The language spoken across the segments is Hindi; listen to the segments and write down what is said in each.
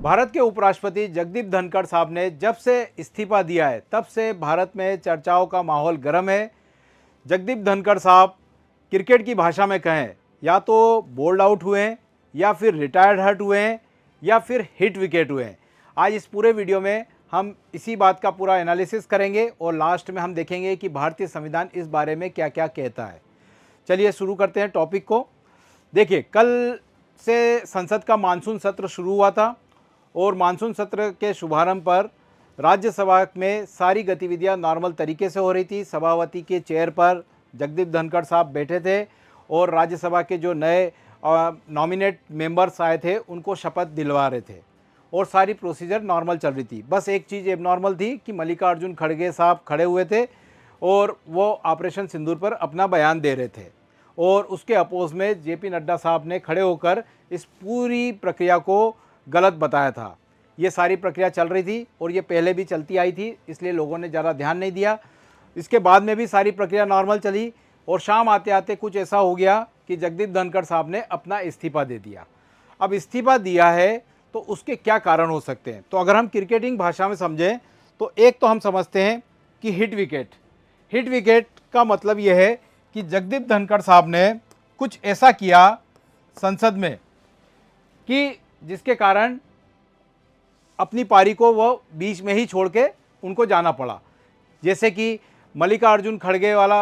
भारत के उपराष्ट्रपति जगदीप धनखड़ साहब ने जब से इस्तीफा दिया है तब से भारत में चर्चाओं का माहौल गर्म है। जगदीप धनखड़ साहब क्रिकेट की भाषा में कहें या तो बोल्ड आउट हुए हैं या फिर रिटायर्ड हर्ट हुए हैं या फिर हिट विकेट हुए हैं। आज इस पूरे वीडियो में हम इसी बात का पूरा एनालिसिस करेंगे और लास्ट में हम देखेंगे कि भारतीय संविधान इस बारे में क्या क्या कहता है। चलिए शुरू करते हैं टॉपिक को। देखिए, कल से संसद का मानसून सत्र शुरू हुआ था और मानसून सत्र के शुभारंभ पर राज्यसभा में सारी गतिविधियां नॉर्मल तरीके से हो रही थी। सभापति के चेयर पर जगदीप धनखड़ साहब बैठे थे और राज्यसभा के जो नए नॉमिनेट मेंबर्स आए थे उनको शपथ दिलवा रहे थे और सारी प्रोसीजर नॉर्मल चल रही थी। बस एक चीज़ एबनॉर्मल थी कि मल्लिकार्जुन खड़गे साहब खड़े हुए थे और वो ऑपरेशन सिंदूर पर अपना बयान दे रहे थे और उसके अपोज में जेपी नड्डा साहब ने खड़े होकर इस पूरी प्रक्रिया को गलत बताया था। ये सारी प्रक्रिया चल रही थी और ये पहले भी चलती आई थी, इसलिए लोगों ने ज़्यादा ध्यान नहीं दिया। इसके बाद में भी सारी प्रक्रिया नॉर्मल चली और शाम आते आते कुछ ऐसा हो गया कि जगदीप धनखड़ साहब ने अपना इस्तीफा दे दिया। अब इस्तीफा दिया है तो उसके क्या कारण हो सकते हैं? तो अगर हम क्रिकेटिंग भाषा में समझें तो एक तो हम समझते हैं कि हिट विकेट। हिट विकेट का मतलब यह है कि जगदीप धनखड़ साहब ने कुछ ऐसा किया संसद में कि जिसके कारण अपनी पारी को वो बीच में ही छोड़ के उनको जाना पड़ा। जैसे कि मल्लिकार्जुन खड़गे वाला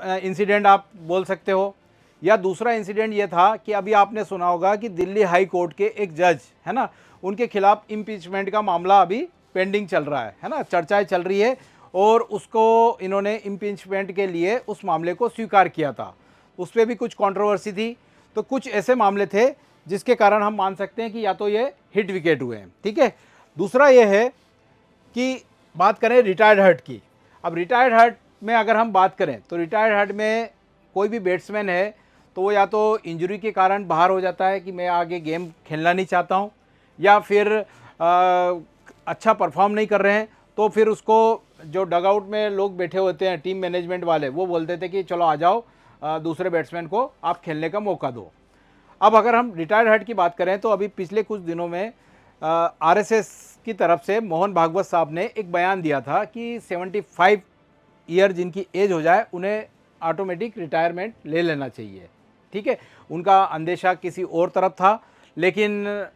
इंसिडेंट आप बोल सकते हो, या दूसरा इंसिडेंट ये था कि अभी आपने सुना होगा कि दिल्ली हाई कोर्ट के एक जज है ना, उनके खिलाफ इम्पीचमेंट का मामला अभी पेंडिंग चल रहा है ना, चर्चाएं चल रही है और उसको इन्होंने इम्पीचमेंट के लिए उस मामले को स्वीकार किया था। उस पर भी कुछ कंट्रोवर्सी थी। तो कुछ ऐसे मामले थे जिसके कारण हम मान सकते हैं कि या तो ये हिट विकेट हुए हैं। ठीक है। दूसरा ये है कि बात करें रिटायर्ड हर्ट की। अब रिटायर्ड हर्ट में अगर हम बात करें तो रिटायर्ड हर्ट में कोई भी बैट्समैन है तो वो या तो इंजरी के कारण बाहर हो जाता है कि मैं आगे गेम खेलना नहीं चाहता हूँ, या फिर अच्छा परफॉर्म नहीं कर रहे हैं तो फिर उसको जो डगआउट में लोग बैठे होते हैं टीम मैनेजमेंट वाले, वो बोलते थे कि चलो आ जाओ, दूसरे बैट्समैन को आप खेलने का मौका दो। अब अगर हम रिटायर्ड हर्ट की बात करें तो अभी पिछले कुछ दिनों में आरएसएस की तरफ से मोहन भागवत साहब ने एक बयान दिया था कि 75 ईयर जिनकी एज हो जाए उन्हें ऑटोमेटिक रिटायरमेंट ले लेना चाहिए। ठीक है। उनका अंदेशा किसी और तरफ था, लेकिन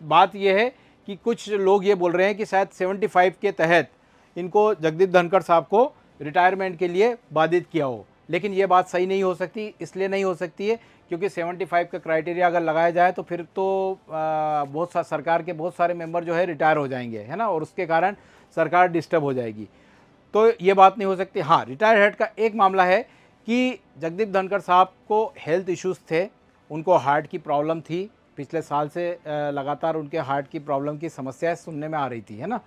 बात यह है कि कुछ लोग ये बोल रहे हैं कि शायद 75 के तहत इनको जगदीप धनखड़ साहब को रिटायरमेंट के लिए बाधित किया हो। लेकिन ये बात सही नहीं हो सकती। इसलिए नहीं हो सकती है क्योंकि 75 का क्राइटेरिया अगर लगाया जाए तो फिर तो सरकार के बहुत सारे मेंबर जो है रिटायर हो जाएंगे, है ना, और उसके कारण सरकार डिस्टर्ब हो जाएगी। तो ये बात नहीं हो सकती। हाँ, रिटायर हेड का एक मामला है कि जगदीप धनखड़ साहब को हेल्थ इश्यूज़ थे, उनको हार्ट की प्रॉब्लम थी। पिछले साल से लगातार उनके हार्ट की प्रॉब्लम की समस्याएं सुनने में आ रही थी, है ना।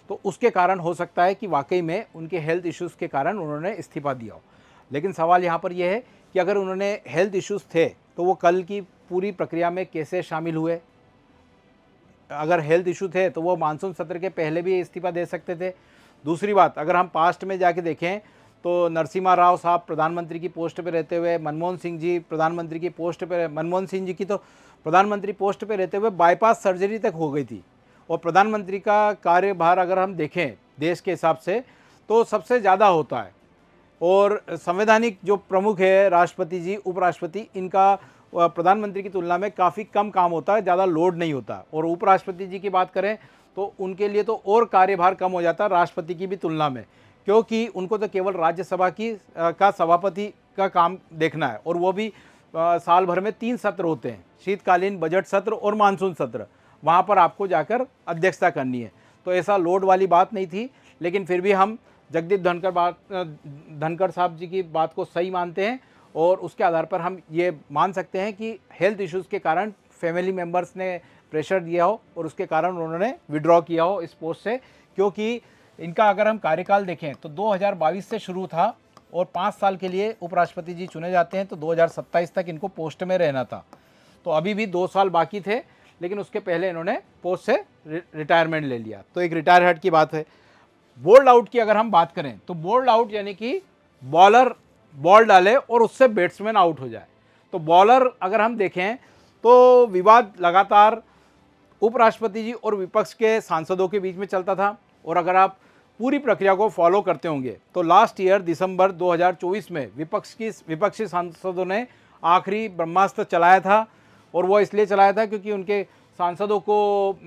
तो उसके कारण हो सकता है कि वाकई में उनके हेल्थ इश्यूज़ के कारण उन्होंने इस्तीफा दिया हो। लेकिन सवाल यहाँ पर यह है कि अगर उन्होंने हेल्थ इश्यूज़ थे तो वो कल की पूरी प्रक्रिया में कैसे शामिल हुए? अगर हेल्थ इशू थे तो वो मानसून सत्र के पहले भी इस्तीफा दे सकते थे। दूसरी बात, अगर हम पास्ट में जाके देखें तो नरसिम्हा राव साहब प्रधानमंत्री की पोस्ट पे रहते हुए, मनमोहन सिंह जी प्रधानमंत्री की पोस्ट पे, मनमोहन सिंह जी की तो प्रधानमंत्री पोस्ट पे रहते हुए बाईपास सर्जरी तक हो गई थी। और प्रधानमंत्री का कार्यभार अगर हम देखें देश के हिसाब से तो सबसे ज़्यादा होता है। और संवैधानिक जो प्रमुख है राष्ट्रपति जी, उपराष्ट्रपति, इनका प्रधानमंत्री की तुलना में काफ़ी कम काम होता है, ज़्यादा लोड नहीं होता। और उपराष्ट्रपति जी की बात करें तो उनके लिए तो और कार्यभार कम हो जाता है राष्ट्रपति की भी तुलना में, क्योंकि उनको तो केवल राज्यसभा की का सभापति का काम देखना है और वो भी साल भर में 3 सत्र होते हैं, शीतकालीन, बजट सत्र और मानसून सत्र। वहाँ पर आपको जाकर अध्यक्षता करनी है। तो ऐसा लोड वाली बात नहीं थी। लेकिन फिर भी हम जगदीप धनखड़ साहब जी की बात को सही मानते हैं और उसके आधार पर हम ये मान सकते हैं कि हेल्थ इश्यूज़ के कारण फैमिली मेम्बर्स ने प्रेशर दिया हो और उसके कारण उन्होंने विड्रॉ किया हो इस पोस्ट से। क्योंकि इनका अगर हम कार्यकाल देखें तो 2022 से शुरू था और 5 साल के लिए उपराष्ट्रपति जी चुने जाते हैं, तो 2027 तक इनको पोस्ट में रहना था। तो अभी भी 2 साल बाकी थे, लेकिन उसके पहले इन्होंने पोस्ट से रिटायरमेंट ले लिया। तो एक रिटायर हेड की बात है। बोल्ड आउट की अगर हम बात करें तो बोल्ड आउट यानी कि बॉलर बॉल डाले और उससे बैट्समैन आउट हो जाए। तो बॉलर अगर हम देखें तो विवाद लगातार उपराष्ट्रपति जी और विपक्ष के सांसदों के बीच में चलता था। और अगर आप पूरी प्रक्रिया को फॉलो करते होंगे तो लास्ट ईयर दिसंबर 2024 में विपक्षी सांसदों ने आखिरी ब्रह्मास्त्र चलाया था। और वो इसलिए चलाया था क्योंकि उनके सांसदों को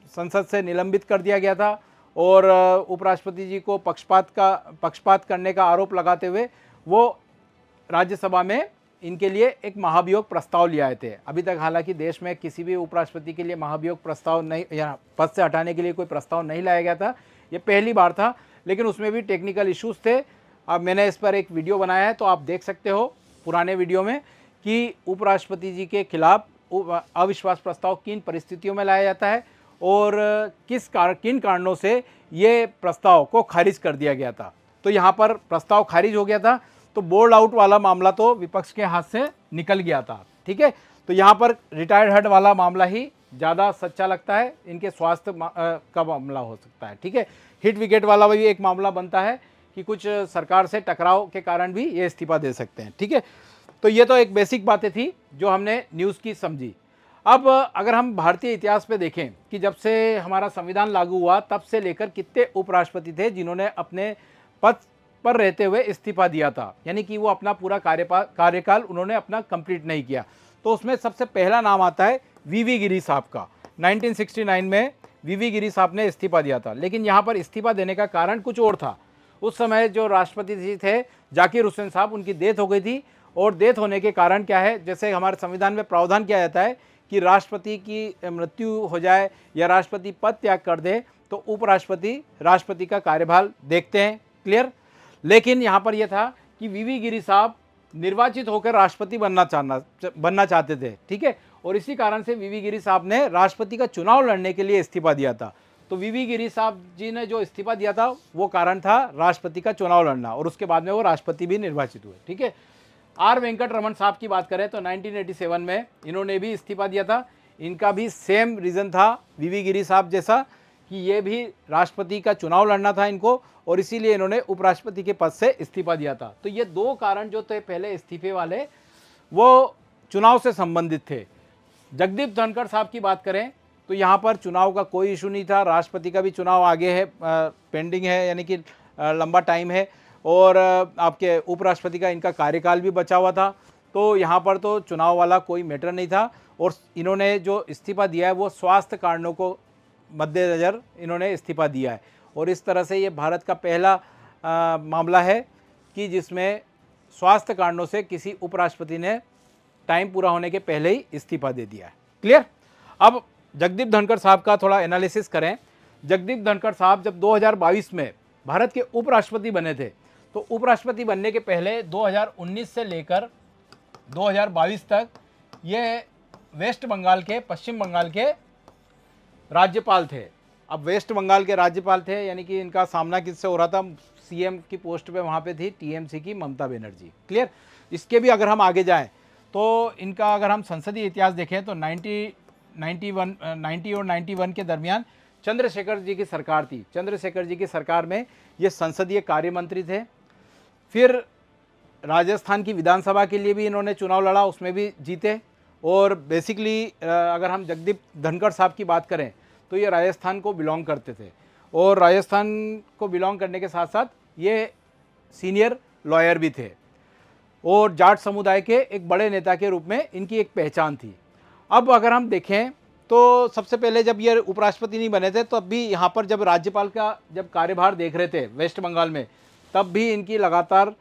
संसद से निलंबित कर दिया गया था और उपराष्ट्रपति जी को पक्षपात करने का आरोप लगाते हुए वो राज्यसभा में इनके लिए एक महाभियोग प्रस्ताव ले आए थे। अभी तक हालांकि देश में किसी भी उपराष्ट्रपति के लिए महाभियोग प्रस्ताव नहीं या पद से हटाने के लिए कोई प्रस्ताव नहीं लाया गया था, ये पहली बार था। लेकिन उसमें भी टेक्निकल इश्यूज थे। अब मैंने इस पर एक वीडियो बनाया है तो आप देख सकते हो पुराने वीडियो में कि उपराष्ट्रपति जी के खिलाफ अविश्वास प्रस्ताव किन परिस्थितियों में लाया जाता है और किन कारणों से ये प्रस्ताव को खारिज कर दिया गया था। तो यहाँ पर प्रस्ताव खारिज हो गया था तो बोर्ड आउट वाला मामला तो विपक्ष के हाथ से निकल गया था। ठीक है, तो यहाँ पर रिटायर्ड हड वाला मामला ही ज़्यादा सच्चा लगता है, इनके स्वास्थ्य का मामला हो सकता है। ठीक है, हिट विकेट वाला भी एक मामला बनता है कि कुछ सरकार से टकराव के कारण भी ये इस्तीफा दे सकते हैं। ठीक है, तो ये तो एक बेसिक बातें थी जो हमने न्यूज़ की समझी। अब अगर हम भारतीय इतिहास पे देखें कि जब से हमारा संविधान लागू हुआ तब से लेकर कितने उपराष्ट्रपति थे जिन्होंने अपने पद पर रहते हुए इस्तीफा दिया था, यानी कि वो अपना पूरा कार्यकाल उन्होंने अपना कंप्लीट नहीं किया। तो उसमें सबसे पहला नाम आता है वीवी गिरी साहब का। 1969 में वीवी गिरी साहब ने इस्तीफा दिया था, लेकिन यहाँ पर इस्तीफा देने का कारण कुछ और था। उस समय जो राष्ट्रपति जी थे जाकिर हुसैन साहब, उनकी डेथ हो गई थी। और डेथ होने के कारण क्या है, जैसे हमारे संविधान में प्रावधान किया जाता है कि राष्ट्रपति की मृत्यु हो जाए या राष्ट्रपति पद त्याग कर दे तो उपराष्ट्रपति राष्ट्रपति का कार्यभार देखते हैं। क्लियर। लेकिन यहाँ पर यह था कि वीवी गिरी साहब निर्वाचित होकर राष्ट्रपति बनना चाहते थे। ठीक है, और इसी कारण से वीवी गिरी साहब ने राष्ट्रपति का चुनाव लड़ने के लिए इस्तीफा दिया था। तो वीवी गिरी साहब जी ने जो इस्तीफा दिया था वो कारण था राष्ट्रपति का चुनाव लड़ना, और उसके बाद में वो राष्ट्रपति भी निर्वाचित हुए। ठीक है, आर वेंकट रमन साहब की बात करें तो 1987 में इन्होंने भी इस्तीफा दिया था। इनका भी सेम रीज़न था वीवी गिरी साहब जैसा कि ये भी राष्ट्रपति का चुनाव लड़ना था इनको, और इसीलिए इन्होंने उपराष्ट्रपति के पद से इस्तीफा दिया था। तो ये दो कारण जो थे पहले इस्तीफे वाले वो चुनाव से संबंधित थे। जगदीप धनखड़ साहब की बात करें तो यहाँ पर चुनाव का कोई इशू नहीं था, राष्ट्रपति का भी चुनाव आगे है, पेंडिंग है, यानी कि लंबा टाइम है, और आपके उपराष्ट्रपति का इनका कार्यकाल भी बचा हुआ था। तो यहाँ पर तो चुनाव वाला कोई मैटर नहीं था। और इन्होंने जो इस्तीफा दिया है वो स्वास्थ्य कारणों को मद्देनज़र इन्होंने इस्तीफा दिया है। और इस तरह से ये भारत का पहला मामला है कि जिसमें स्वास्थ्य कारणों से किसी उपराष्ट्रपति ने टाइम पूरा होने के पहले ही इस्तीफा दे दिया है। क्लियर। अब जगदीप धनखड़ साहब का थोड़ा एनालिसिस करें। जगदीप धनखड़ साहब जब 2022 में भारत के उपराष्ट्रपति बने थे तो उपराष्ट्रपति बनने के पहले 2019 से लेकर 2022 तक ये वेस्ट बंगाल के, पश्चिम बंगाल के राज्यपाल थे। अब वेस्ट बंगाल के राज्यपाल थे, यानी कि इनका सामना किससे हो रहा था, सीएम की पोस्ट पे वहाँ पे थी टीएमसी की ममता बनर्जी। क्लियर। इसके भी अगर हम आगे जाएं तो इनका अगर हम संसदीय इतिहास देखें तो 90 और 91 के दरमियान चंद्रशेखर जी की सरकार थी। चंद्रशेखर जी की सरकार में ये संसदीय कार्य मंत्री थे। फिर राजस्थान की विधानसभा के लिए भी इन्होंने चुनाव लड़ा, उसमें भी जीते। और बेसिकली अगर हम जगदीप धनखड़ साहब की बात करें तो ये राजस्थान को बिलोंग करते थे, और राजस्थान को बिलोंग करने के साथ साथ ये सीनियर लॉयर भी थे, और जाट समुदाय के एक बड़े नेता के रूप में इनकी एक पहचान थी। अब अगर हम देखें तो सबसे पहले जब ये उपराष्ट्रपति नहीं बने थे तो अब भी यहाँ पर जब राज्यपाल का जब कार्यभार देख रहे थे वेस्ट बंगाल में, तब भी इनकी लगातार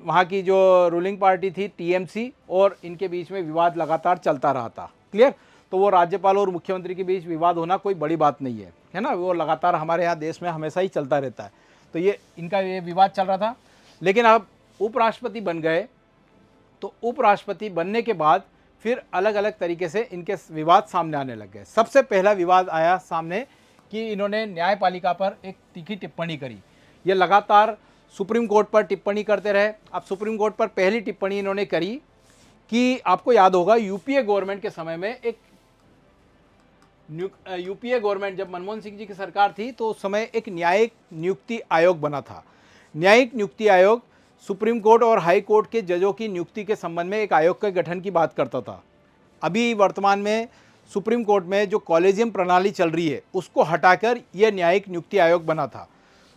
वहाँ की जो रूलिंग पार्टी थी टीएमसी और इनके बीच में विवाद लगातार चलता रहा था। क्लियर। तो वो राज्यपाल और मुख्यमंत्री के बीच विवाद होना कोई बड़ी बात नहीं है ना, वो लगातार हमारे यहाँ देश में हमेशा ही चलता रहता है। तो ये इनका ये विवाद चल रहा था। लेकिन अब उपराष्ट्रपति बन गए तो उपराष्ट्रपति बनने के बाद फिर अलग अलग तरीके से इनके विवाद सामने आने लग गए। सबसे पहला विवाद आया सामने कि इन्होंने न्यायपालिका पर एक तीखी टिप्पणी करी। ये लगातार सुप्रीम कोर्ट पर टिप्पणी करते रहे। अब सुप्रीम कोर्ट पर पहली टिप्पणी इन्होंने करी कि आपको याद होगा यूपीए गवर्नमेंट के समय में एक यूपीए गवर्नमेंट जब मनमोहन सिंह जी की सरकार थी तो उस समय एक न्यायिक नियुक्ति आयोग बना था। न्यायिक नियुक्ति आयोग सुप्रीम कोर्ट और हाई कोर्ट के जजों की नियुक्ति के संबंध में एक आयोग के गठन की बात करता था। अभी वर्तमान में सुप्रीम कोर्ट में जो कॉलेजियम प्रणाली चल रही है उसको हटाकर यह न्यायिक नियुक्ति आयोग बना था।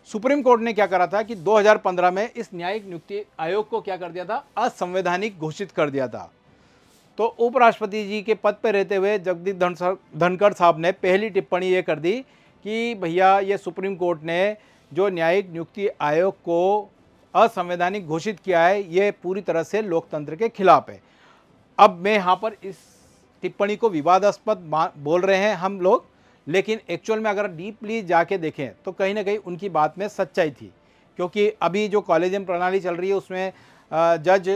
सुप्रीम कोर्ट ने क्या करा था कि 2015 में इस न्यायिक नियुक्ति आयोग को क्या कर दिया था, असंवैधानिक घोषित कर दिया था। तो उपराष्ट्रपति जी के पद पर रहते हुए जगदीप धनखड़ साहब ने पहली टिप्पणी ये कर दी कि भैया ये सुप्रीम कोर्ट ने जो न्यायिक नियुक्ति आयोग को असंवैधानिक घोषित किया है ये पूरी तरह से लोकतंत्र के खिलाफ है। अब मैं यहाँ पर इस टिप्पणी को विवादास्पद बोल रहे हैं हम लोग, लेकिन एक्चुअल में अगर डीपली जाके देखें तो कहीं ना कहीं उनकी बात में सच्चाई थी, क्योंकि अभी जो कॉलेजियम प्रणाली चल रही है उसमें जज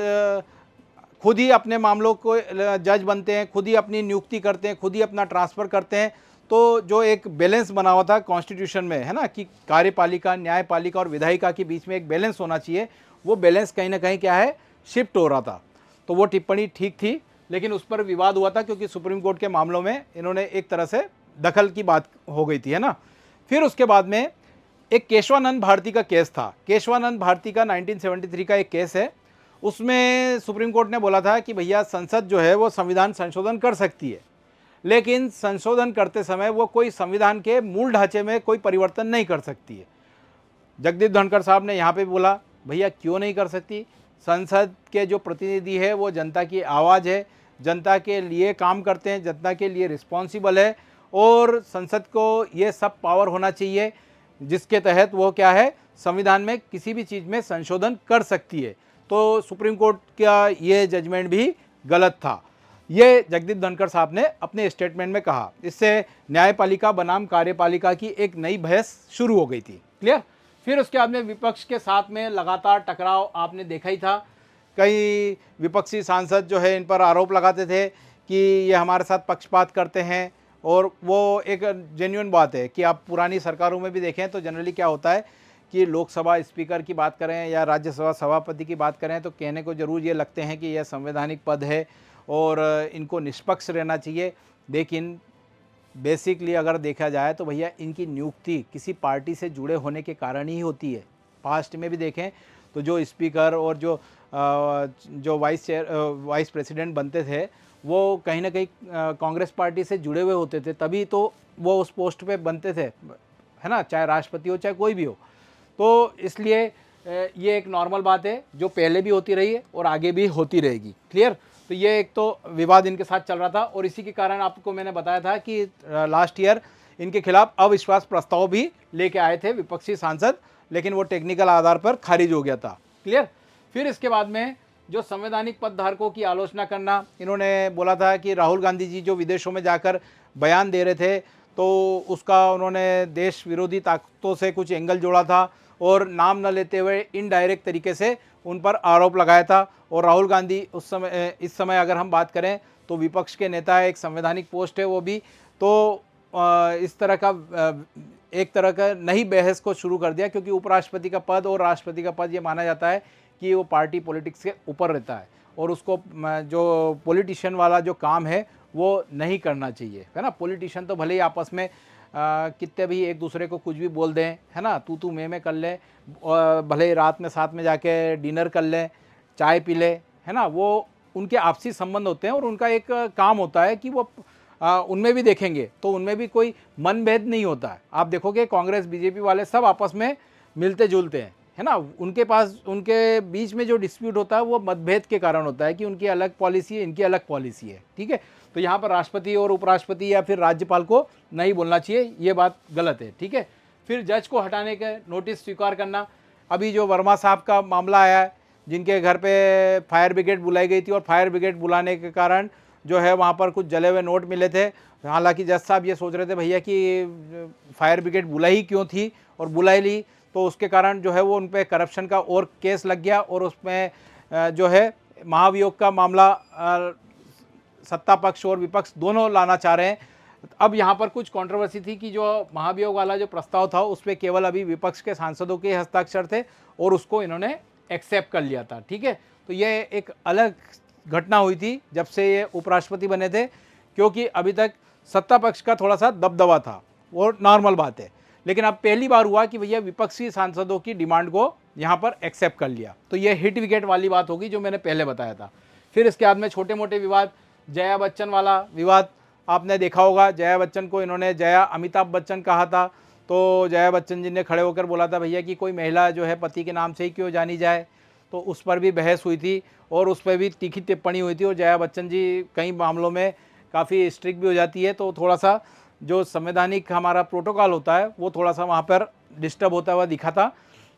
खुद ही अपने मामलों को जज बनते हैं, खुद ही अपनी नियुक्ति करते हैं, खुद ही अपना ट्रांसफ़र करते हैं। तो जो एक बैलेंस बना हुआ था कॉन्स्टिट्यूशन में, है ना, कि कार्यपालिका, न्यायपालिका और विधायिका के बीच में एक बैलेंस होना चाहिए, वो बैलेंस कहीं ना कहीं क्या है, शिफ्ट हो रहा था। तो वो टिप्पणी ठीक थी, लेकिन उस पर विवाद हुआ था क्योंकि सुप्रीम कोर्ट के मामलों में इन्होंने एक तरह से दखल की बात हो गई थी, है ना। फिर उसके बाद में एक केशवानंद भारती का केस था। केशवानंद भारती का 1973 का एक केस है। उसमें सुप्रीम कोर्ट ने बोला था कि भैया संसद जो है वो संविधान संशोधन कर सकती है, लेकिन संशोधन करते समय वो कोई संविधान के मूल ढांचे में कोई परिवर्तन नहीं कर सकती है। जगदीप धनखड़ साहब ने यहाँ पे बोला भैया क्यों नहीं कर सकती, संसद के जो प्रतिनिधि है वो जनता की आवाज़ है, जनता के लिए काम करते हैं, जनता के लिए रिस्पॉन्सिबल है, और संसद को ये सब पावर होना चाहिए जिसके तहत वो क्या है, संविधान में किसी भी चीज़ में संशोधन कर सकती है। तो सुप्रीम कोर्ट का ये जजमेंट भी गलत था, ये जगदीप धनखड़ साहब ने अपने स्टेटमेंट में कहा। इससे न्यायपालिका बनाम कार्यपालिका की एक नई बहस शुरू हो गई थी। क्लियर। फिर उसके बाद में विपक्ष के साथ में लगातार टकराव आपने देखा ही था। कई विपक्षी सांसद जो है इन पर आरोप लगाते थे कि ये हमारे साथ पक्षपात करते हैं, और वो एक जेन्युइन बात है कि आप पुरानी सरकारों में भी देखें तो जनरली क्या होता है कि लोकसभा स्पीकर की बात करें या राज्यसभा सभापति की बात करें तो कहने को जरूर ये लगते हैं कि यह संवैधानिक पद है और इनको निष्पक्ष रहना चाहिए, लेकिन बेसिकली अगर देखा जाए तो भैया इनकी नियुक्ति किसी पार्टी से जुड़े होने के कारण ही होती है। पास्ट में भी देखें तो जो स्पीकर और जो वाइस प्रेसिडेंट बनते थे वो कहीं ना कहीं कांग्रेस पार्टी से जुड़े हुए होते थे, तभी तो वो उस पोस्ट पे बनते थे, है ना, चाहे राष्ट्रपति हो चाहे कोई भी हो। तो इसलिए ये एक नॉर्मल बात है जो पहले भी होती रही है और आगे भी होती रहेगी। क्लियर। तो ये एक तो विवाद इनके साथ चल रहा था, और इसी के कारण आपको मैंने बताया था कि लास्ट ईयर इनके खिलाफ अविश्वास प्रस्ताव भी लेके आए थे विपक्षी सांसद, लेकिन वो टेक्निकल आधार पर खारिज हो गया था। क्लियर। फिर इसके बाद में जो संवैधानिक पद धारकों की आलोचना करना, इन्होंने बोला था कि राहुल गांधी जी जो विदेशों में जाकर बयान दे रहे थे तो उसका उन्होंने देश विरोधी ताकतों से कुछ एंगल जोड़ा था, और नाम न लेते हुए इनडायरेक्ट तरीके से उन पर आरोप लगाया था। और राहुल गांधी इस समय अगर हम बात करें तो विपक्ष के नेता है, एक संवैधानिक पोस्ट है वो भी, तो इस तरह का एक तरह का नई बहस को शुरू कर दिया, क्योंकि उपराष्ट्रपति का पद और राष्ट्रपति का पद ये माना जाता है कि वो पार्टी पॉलिटिक्स के ऊपर रहता है, और उसको जो पॉलिटिशियन वाला जो काम है वो नहीं करना चाहिए, है ना। पॉलिटिशियन तो भले ही आपस में कितने भी एक दूसरे को कुछ भी बोल दें, है ना, तू मैं कर ले, और भले ही रात में साथ में जाके डिनर कर लें, चाय पी ले, है ना, वो उनके आपसी संबंध होते हैं, और उनका एक काम होता है कि वो उनमें भी देखेंगे तो उनमें भी कोई मनभेद नहीं होता है। आप देखोगे कांग्रेस बीजेपी वाले सब आपस में मिलते जुलते हैं, है ना। उनके बीच में जो डिस्प्यूट होता है वो मतभेद के कारण होता है कि उनकी अलग पॉलिसी है, इनकी अलग पॉलिसी है। ठीक है। तो यहाँ पर राष्ट्रपति और उपराष्ट्रपति या फिर राज्यपाल को नहीं बोलना चाहिए, ये बात गलत है। ठीक है। फिर जज को हटाने के नोटिस स्वीकार करना। अभी जो वर्मा साहब का मामला आया है, जिनके घर पे फायर ब्रिगेड बुलाई गई थी, और फायर ब्रिगेड बुलाने के कारण जो है वहाँ पर कुछ जले हुए नोट मिले थे। हालांकि जज साहब ये सोच रहे थे भैया कि फायर ब्रिगेड बुलाई क्यों थी, और बुलाई ली तो उसके कारण जो है वो उन पर करप्शन का और केस लग गया, और उसमें जो है महाभियोग का मामला सत्ता पक्ष और विपक्ष दोनों लाना चाह रहे हैं। अब यहाँ पर कुछ कंट्रोवर्सी थी कि जो महाभियोग वाला जो प्रस्ताव था उस पर केवल अभी विपक्ष के सांसदों के हस्ताक्षर थे, और उसको इन्होंने एक्सेप्ट कर लिया था। ठीक है। तो ये एक अलग घटना हुई थी जब से ये उपराष्ट्रपति बने थे, क्योंकि अभी तक सत्ता पक्ष का थोड़ा सा दबदबा था, वो नॉर्मल बात है, लेकिन अब पहली बार हुआ कि भैया विपक्षी सांसदों की डिमांड को यहाँ पर एक्सेप्ट कर लिया। तो ये हिट विकेट वाली बात होगी जो मैंने पहले बताया था। फिर इसके बाद में छोटे मोटे विवाद, जया बच्चन वाला विवाद, आपने देखा होगा जया बच्चन को इन्होंने जया अमिताभ बच्चन कहा था, तो जया बच्चन जी ने खड़े होकर बोला था भैया कि कोई महिला जो है पति के नाम से ही क्यों जानी जाए, तो उस पर भी बहस हुई थी और उस पर भी तीखी टिप्पणी हुई थी। और जया बच्चन जी कई मामलों में काफ़ी स्ट्रिक्ट भी हो जाती है, तो थोड़ा सा जो संवैधानिक हमारा प्रोटोकॉल होता है वो थोड़ा सा वहाँ पर डिस्टर्ब होता हुआ दिखा था।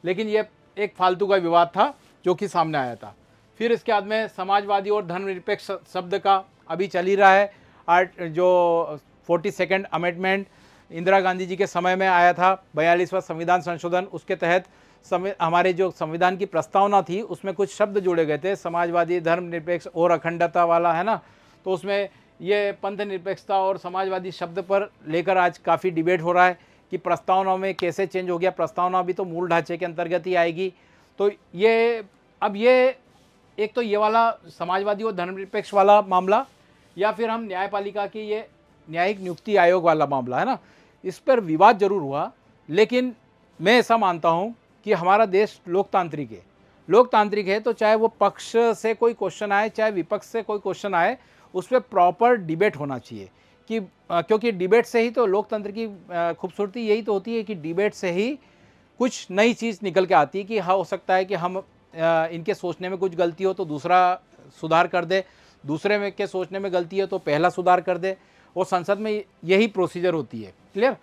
लेकिन ये एक फालतू का विवाद था जो कि सामने आया था। फिर इसके बाद में समाजवादी और धर्मनिरपेक्ष शब्द का अभी चल ही रहा है। जो 42nd अमेंडमेंट इंदिरा गांधी जी के समय में आया था, 42वां संविधान संशोधन, उसके तहत हमारे जो संविधान की प्रस्तावना थी उसमें कुछ शब्द जोड़े गए थे, समाजवादी, धर्मनिरपेक्ष और अखंडता वाला, है ना। तो उसमें ये पंथ निरपेक्षता और समाजवादी शब्द पर लेकर आज काफ़ी डिबेट हो रहा है कि प्रस्तावना में कैसे चेंज हो गया। प्रस्तावना भी तो मूल ढांचे के अंतर्गत ही आएगी। तो ये अब ये एक तो ये वाला समाजवादी और धर्मनिरपेक्ष वाला मामला, या फिर हम न्यायपालिका की ये न्यायिक नियुक्ति आयोग वाला मामला, है ना, इस पर विवाद जरूर हुआ। लेकिन मैं ऐसा मानता हूँ कि हमारा देश लोकतांत्रिक है, तो चाहे वो पक्ष से कोई क्वेश्चन आए चाहे विपक्ष से कोई क्वेश्चन आए, उस पर प्रॉपर डिबेट होना चाहिए कि क्योंकि डिबेट से ही तो लोकतंत्र की खूबसूरती यही तो होती है कि डिबेट से ही कुछ नई चीज़ निकल के आती है कि हाँ, हो सकता है कि हम इनके सोचने में कुछ गलती हो तो दूसरा सुधार कर दे, दूसरे में के सोचने में गलती है तो पहला सुधार कर दे, और संसद में यही प्रोसीजर होती है। क्लियर।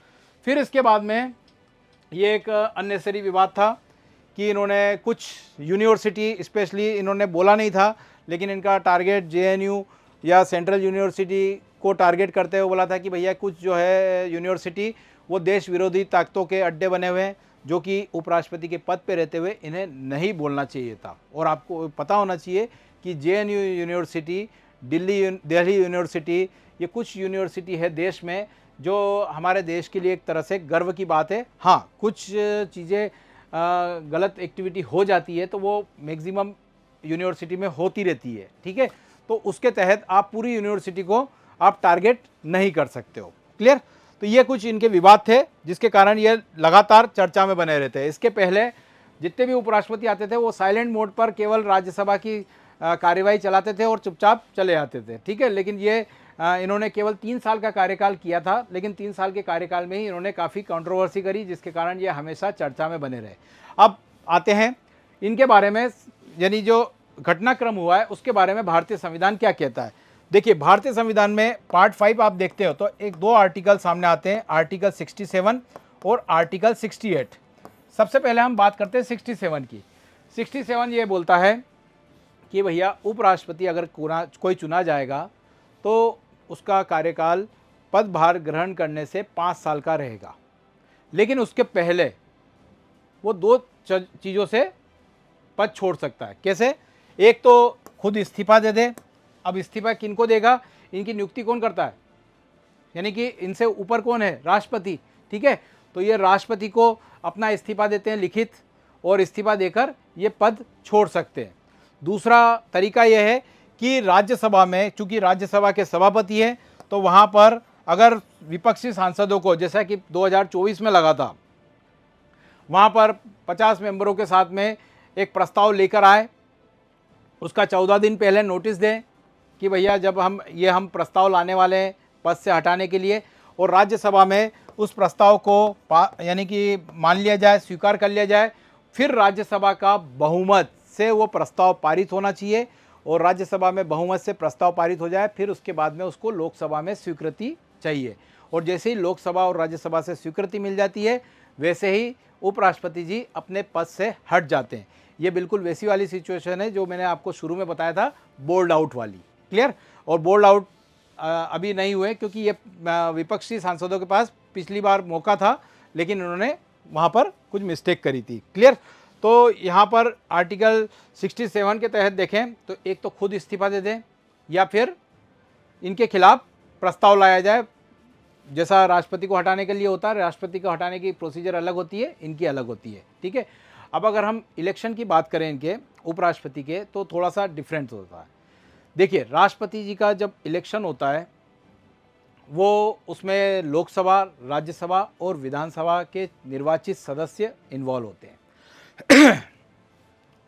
फिर इसके बाद में ये एक अननेसेसरी विवाद था कि इन्होंने कुछ यूनिवर्सिटी, स्पेशली इन्होंने बोला नहीं था लेकिन इनका टारगेट जेएनयू या सेंट्रल यूनिवर्सिटी को टारगेट करते हुए बोला था कि भैया कुछ जो है यूनिवर्सिटी वो देश विरोधी ताकतों के अड्डे बने हुए हैं, जो कि उपराष्ट्रपति के पद पे रहते हुए इन्हें नहीं बोलना चाहिए था। और आपको पता होना चाहिए कि जेएनयू यूनिवर्सिटी, दिल्ली यूनिवर्सिटी, ये कुछ यूनिवर्सिटी है देश में जो हमारे देश के लिए एक तरह से गर्व की बात है। हाँ, कुछ चीज़ें गलत एक्टिविटी हो जाती है तो वो मैक्सिमम यूनिवर्सिटी में होती रहती है, ठीक है। तो उसके तहत आप पूरी यूनिवर्सिटी को आप टारगेट नहीं कर सकते हो। क्लियर। तो ये कुछ इनके विवाद थे जिसके कारण ये लगातार चर्चा में बने रहते हैं। इसके पहले जितने भी उपराष्ट्रपति आते थे वो साइलेंट मोड पर केवल राज्यसभा की कार्यवाही चलाते थे और चुपचाप चले आते थे, ठीक है। लेकिन ये इन्होंने केवल 3 साल का कार्यकाल किया था, लेकिन 3 साल के कार्यकाल में ही इन्होंने काफ़ी कंट्रोवर्सी करी जिसके कारण ये हमेशा चर्चा में बने रहे। अब आते हैं इनके बारे में, यानी जो घटनाक्रम हुआ है उसके बारे में भारतीय संविधान क्या कहता है। देखिए, भारतीय संविधान में पार्ट 5 आप देखते हो तो एक दो आर्टिकल सामने आते हैं, आर्टिकल 67 और आर्टिकल 68। सबसे पहले हम बात करते हैं 67 की। 67 ये बोलता है कि भैया उपराष्ट्रपति अगर कोई चुना जाएगा तो उसका कार्यकाल पदभार ग्रहण करने से 5 साल का रहेगा, लेकिन उसके पहले वो 2 चीज़ों से पद छोड़ सकता है। कैसे? एक तो खुद इस्तीफा दे दे। अब इस्तीफा किनको देगा? इनकी नियुक्ति कौन करता है, यानी कि इनसे ऊपर कौन है? राष्ट्रपति, ठीक है। तो ये राष्ट्रपति को अपना इस्तीफा देते हैं लिखित, और इस्तीफा देकर ये पद छोड़ सकते हैं। दूसरा तरीका यह है कि राज्यसभा में, चूंकि राज्यसभा के सभापति हैं, तो वहाँ पर अगर विपक्षी सांसदों को, जैसा कि 2024 में लगा था, वहाँ पर 50 मेंबरों के साथ में एक प्रस्ताव लेकर आए, उसका 14 दिन पहले नोटिस दें कि भैया जब हम प्रस्ताव लाने वाले हैं पद से हटाने के लिए, और राज्यसभा में उस प्रस्ताव को यानी कि मान लिया जाए, स्वीकार कर लिया जाए। फिर राज्यसभा का बहुमत से वो प्रस्ताव पारित होना चाहिए, और राज्यसभा में बहुमत से प्रस्ताव पारित हो जाए, फिर उसके बाद में उसको लोकसभा में स्वीकृति चाहिए। और जैसे ही लोकसभा और राज्यसभा से स्वीकृति मिल जाती है, वैसे ही उपराष्ट्रपति जी अपने पद से हट जाते हैं। ये बिल्कुल वैसी वाली सिचुएशन है जो मैंने आपको शुरू में बताया था, बोल्ड आउट वाली। क्लियर। और बोल्ड आउट अभी नहीं हुए क्योंकि ये विपक्षी सांसदों के पास पिछली बार मौका था, लेकिन उन्होंने वहाँ पर कुछ मिस्टेक करी थी। क्लियर। तो यहाँ पर आर्टिकल 67 के तहत देखें तो एक तो खुद इस्तीफा दे दें, या फिर इनके खिलाफ प्रस्ताव लाया जाए। जैसा राष्ट्रपति को हटाने के लिए होता है, राष्ट्रपति को हटाने की प्रोसीजर अलग होती है, इनकी अलग होती है, ठीक है। अब अगर हम इलेक्शन की बात करें इनके उपराष्ट्रपति के, तो थोड़ा सा डिफरेंट होता है। देखिए, राष्ट्रपति जी का जब इलेक्शन होता है वो उसमें लोकसभा, राज्यसभा और विधानसभा के निर्वाचित सदस्य इन्वॉल्व होते हैं।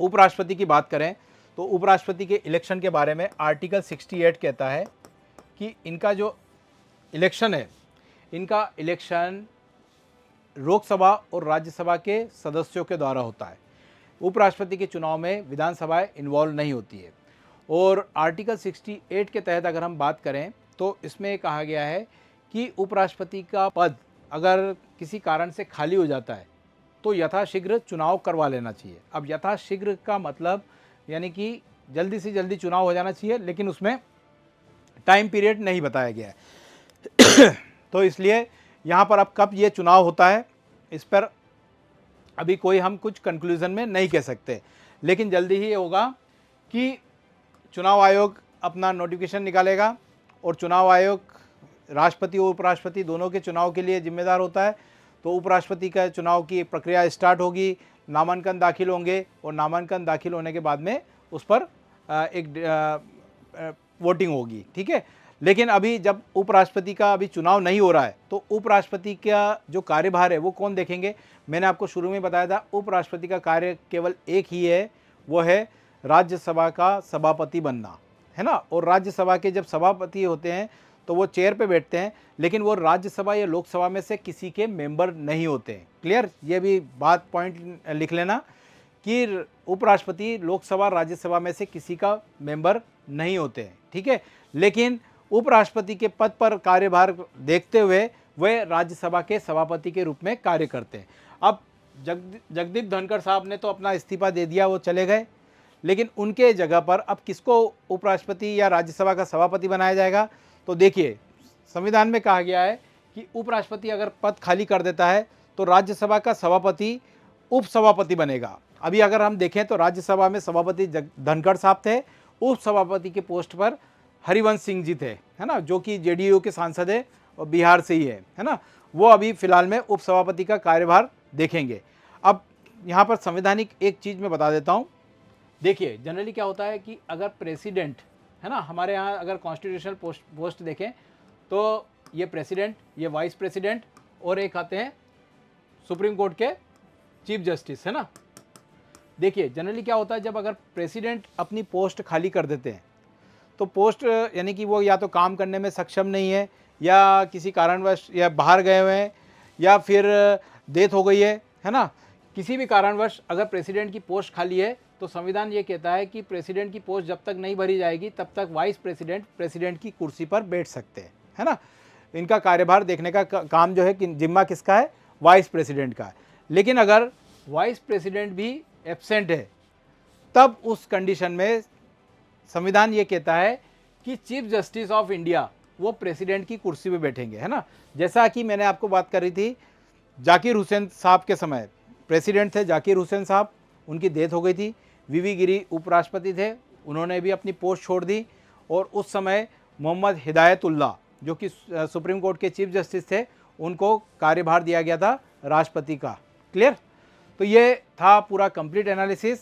उपराष्ट्रपति की बात करें तो उपराष्ट्रपति के इलेक्शन के बारे में आर्टिकल 68 कहता है कि इनका जो इलेक्शन है, इनका इलेक्शन लोकसभा और राज्यसभा के सदस्यों के द्वारा होता है। उपराष्ट्रपति के चुनाव में विधानसभाएं इन्वॉल्व नहीं होती है। और आर्टिकल 68 के तहत अगर हम बात करें तो इसमें कहा गया है कि उपराष्ट्रपति का पद अगर किसी कारण से खाली हो जाता है तो यथाशीघ्र चुनाव करवा लेना चाहिए। अब यथाशीघ्र का मतलब यानी कि जल्दी से जल्दी चुनाव हो जाना चाहिए, लेकिन उसमें टाइम पीरियड नहीं बताया गया है। तो इसलिए यहाँ पर अब कब ये चुनाव होता है इस पर अभी कोई हम कुछ कंक्लूजन में नहीं कह सकते, लेकिन जल्दी ही होगा कि चुनाव आयोग अपना नोटिफिकेशन निकालेगा और चुनाव आयोग राष्ट्रपति और उपराष्ट्रपति दोनों के चुनाव के लिए जिम्मेदार होता है। तो उपराष्ट्रपति का चुनाव की प्रक्रिया स्टार्ट होगी, नामांकन दाखिल होंगे और नामांकन दाखिल होने के बाद में उस पर एक वोटिंग होगी, ठीक है। लेकिन अभी जब उपराष्ट्रपति का अभी चुनाव नहीं हो रहा है तो उपराष्ट्रपति का जो कार्यभार है वो कौन देखेंगे। मैंने आपको शुरू में बताया था उपराष्ट्रपति का कार्य केवल एक ही है, वो है राज्यसभा का सभापति बनना, है ना। और राज्यसभा के जब सभापति होते हैं तो वो चेयर पे बैठते हैं, लेकिन वो राज्यसभा या लोकसभा में से किसी के मेंबर नहीं होते हैं। क्लियर, ये भी बात पॉइंट लिख लेना कि उपराष्ट्रपति लोकसभा राज्यसभा में से किसी का मेंबर नहीं होते हैं, ठीक है। लेकिन उपराष्ट्रपति के पद पर कार्यभार देखते हुए वे राज्यसभा के सभापति के रूप में कार्य करते हैं। अब जगदीप धनखड़ साहब ने तो अपना इस्तीफा दे दिया, वो चले गए, लेकिन उनके जगह पर अब किसको उपराष्ट्रपति या राज्यसभा का सभापति बनाया जाएगा। तो देखिए, संविधान में कहा गया है कि उपराष्ट्रपति अगर पद खाली कर देता है तो राज्यसभा का सभापति उपसभापति बनेगा। अभी अगर हम देखें तो राज्यसभा में सभापति धनखड़ साहब थे, उपसभापति के पोस्ट पर हरिवंश सिंह जी थे, है ना, जो कि जेडीयू के सांसद है और बिहार से ही है ना। वो अभी फिलहाल में उपसभापति का कार्यभार देखेंगे। अब यहाँ पर संवैधानिक एक चीज़ मैं बता देता हूँ। देखिए, जनरली क्या होता है कि अगर प्रेसिडेंट, है ना, हमारे यहाँ अगर कॉन्स्टिट्यूशनल पोस्ट देखें तो ये प्रेसिडेंट, ये वाइस प्रेसिडेंट और एक आते हैं सुप्रीम कोर्ट के चीफ जस्टिस, है ना। देखिए, जनरली क्या होता है, जब अगर प्रेसिडेंट अपनी पोस्ट खाली कर देते हैं तो पोस्ट यानी कि वो या तो काम करने में सक्षम नहीं है या किसी कारणवश या बाहर गए हुए हैं या फिर डेथ हो गई है ना, किसी भी कारणवश अगर प्रेसिडेंट की पोस्ट खाली है तो संविधान ये कहता है कि प्रेसिडेंट की पोस्ट जब तक नहीं भरी जाएगी तब तक वाइस प्रेसिडेंट प्रेसिडेंट की कुर्सी पर बैठ सकते हैं, है ना। इनका कार्यभार देखने का काम जो है कि जिम्मा किसका है, वाइस प्रेसिडेंट का है। लेकिन अगर वाइस प्रेसिडेंट भी एब्सेंट है तब उस कंडीशन में संविधान ये कहता है कि चीफ जस्टिस ऑफ इंडिया वो प्रेसिडेंट की कुर्सी पे बैठेंगे, है ना। जैसा कि मैंने आपको बात करी थी, जाकिर हुसैन साहब के समय प्रेसिडेंट थे जाकिर हुसैन साहब, उनकी डेथ हो गई थी। वीवी गिरी उपराष्ट्रपति थे, उन्होंने भी अपनी पोस्ट छोड़ दी और उस समय मोहम्मद हिदायतुल्लाह जो कि सुप्रीम कोर्ट के चीफ जस्टिस थे, उनको कार्यभार दिया गया था राष्ट्रपति का। क्लियर। तो ये था पूरा कंप्लीट एनालिसिस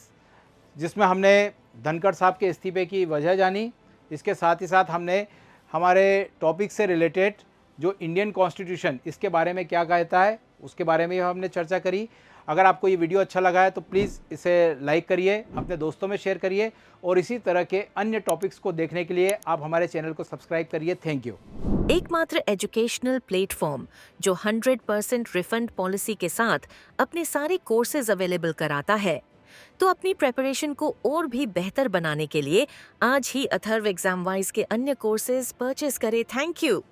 जिसमें हमने धनखड़ साहब के इस्तीफे की वजह जानी। इसके साथ ही साथ हमने हमारे टॉपिक से रिलेटेड जो इंडियन कॉन्स्टिट्यूशन इसके बारे में क्या कहता है उसके बारे में हमने चर्चा करी। अगर आपको ये वीडियो अच्छा लगा है तो प्लीज़ इसे लाइक करिए, अपने दोस्तों में शेयर करिए और इसी तरह के अन्य टॉपिक्स को देखने के लिए आप हमारे चैनल को सब्सक्राइब करिए। Thank you. एकमात्र एजुकेशनल प्लेटफॉर्म जो 100% रिफंड पॉलिसी के साथ अपने सारे कोर्सेज अवेलेबल कराता है। तो अपनी प्रेपरेशन को और भी बेहतर बनाने के लिए आज ही अथर्व एग्जाम वाइज के अन्य कोर्सेज परचेज करें। Thank you.